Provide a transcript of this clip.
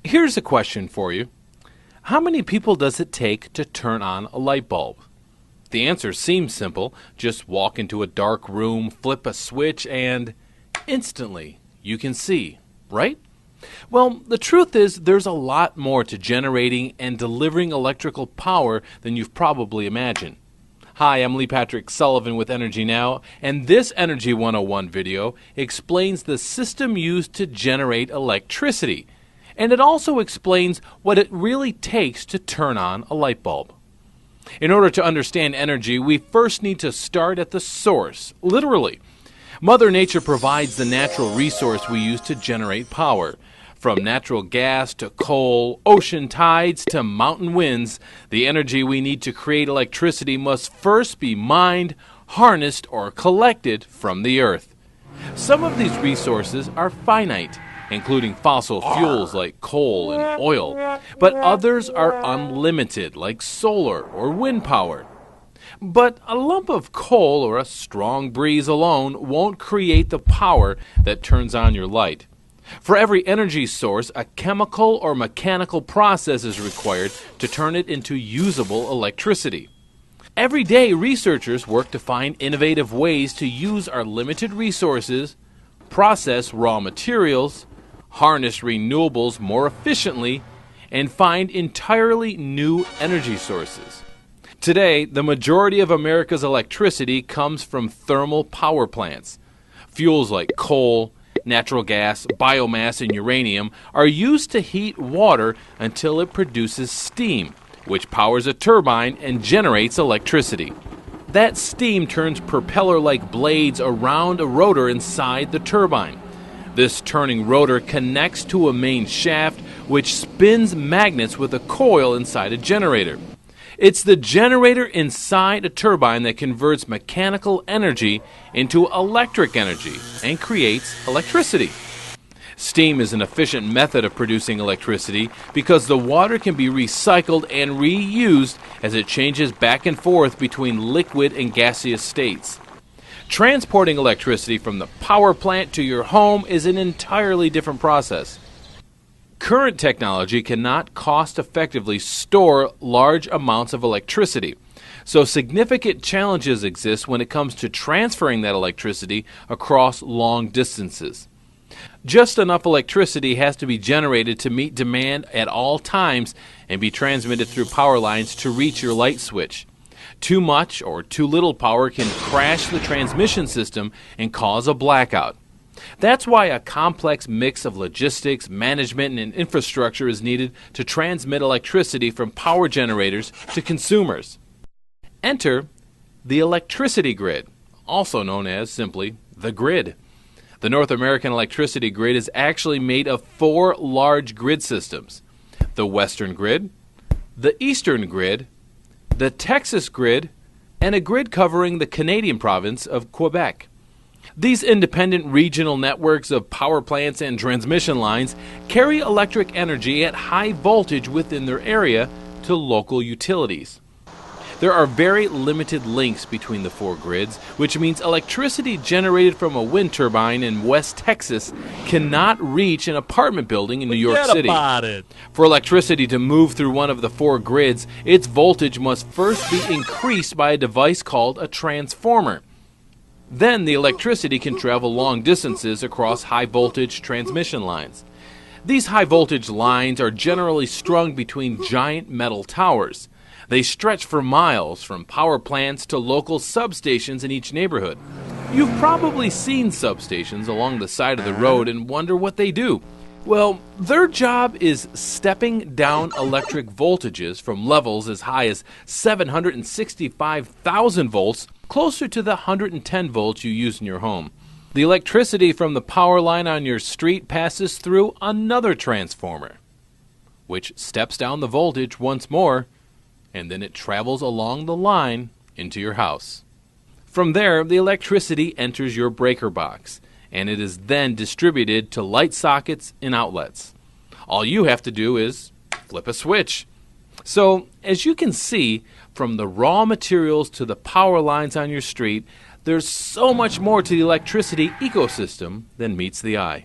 Here's a question for you. How many people does it take to turn on a light bulb? The answer seems simple. Just walk into a dark room, flip a switch, and instantly you can see, right? Well, the truth is there's a lot more to generating and delivering electrical power than you've probably imagined. Hi, I'm Lee Patrick Sullivan with Energy Now, and this Energy 101 video explains the system used to generate electricity. And it also explains what it really takes to turn on a light bulb. In order to understand energy, we first need to start at the source, literally. Mother Nature provides the natural resource we use to generate power. From natural gas to coal, ocean tides to mountain winds, the energy we need to create electricity must first be mined, harnessed, or collected from the earth. Some of these resources are finite, including fossil fuels like coal and oil, but others are unlimited, like solar or wind power. But a lump of coal or a strong breeze alone won't create the power that turns on your light. For every energy source, a chemical or mechanical process is required to turn it into usable electricity. Every day, researchers work to find innovative ways to use our limited resources, process raw materials, harness renewables more efficiently, and find entirely new energy sources. Today, the majority of America's electricity comes from thermal power plants. Fuels like coal, natural gas, biomass, and uranium are used to heat water until it produces steam, which powers a turbine and generates electricity. That steam turns propeller-like blades around a rotor inside the turbine. This turning rotor connects to a main shaft which spins magnets with a coil inside a generator. It's the generator inside a turbine that converts mechanical energy into electric energy and creates electricity. Steam is an efficient method of producing electricity because the water can be recycled and reused as it changes back and forth between liquid and gaseous states. Transporting electricity from the power plant to your home is an entirely different process. Current technology cannot cost-effectively store large amounts of electricity, so significant challenges exist when it comes to transferring that electricity across long distances. Just enough electricity has to be generated to meet demand at all times and be transmitted through power lines to reach your light switch. Too much or too little power can crash the transmission system and cause a blackout. That's why a complex mix of logistics, management, and infrastructure is needed to transmit electricity from power generators to consumers. Enter the electricity grid, also known as simply the grid. The North American electricity grid is actually made of 4 large grid systems: the Western grid, the Eastern grid, the Texas grid, and a grid covering the Canadian province of Quebec. These independent regional networks of power plants and transmission lines carry electric energy at high voltage within their area to local utilities. There are very limited links between the 4 grids, which means electricity generated from a wind turbine in West Texas cannot reach an apartment building in New York City. For electricity to move through one of the 4 grids, its voltage must first be increased by a device called a transformer. Then the electricity can travel long distances across high-voltage transmission lines. These high-voltage lines are generally strung between giant metal towers. They stretch for miles from power plants to local substations in each neighborhood. You've probably seen substations along the side of the road and wonder what they do. Well, their job is stepping down electric voltages from levels as high as 765,000 volts closer to the 110 volts you use in your home. The electricity from the power line on your street passes through another transformer, which steps down the voltage once more, and then it travels along the line into your house. From there, the electricity enters your breaker box, and it is then distributed to light sockets and outlets. All you have to do is flip a switch. So, as you can see, from the raw materials to the power lines on your street, there's so much more to the electricity ecosystem than meets the eye.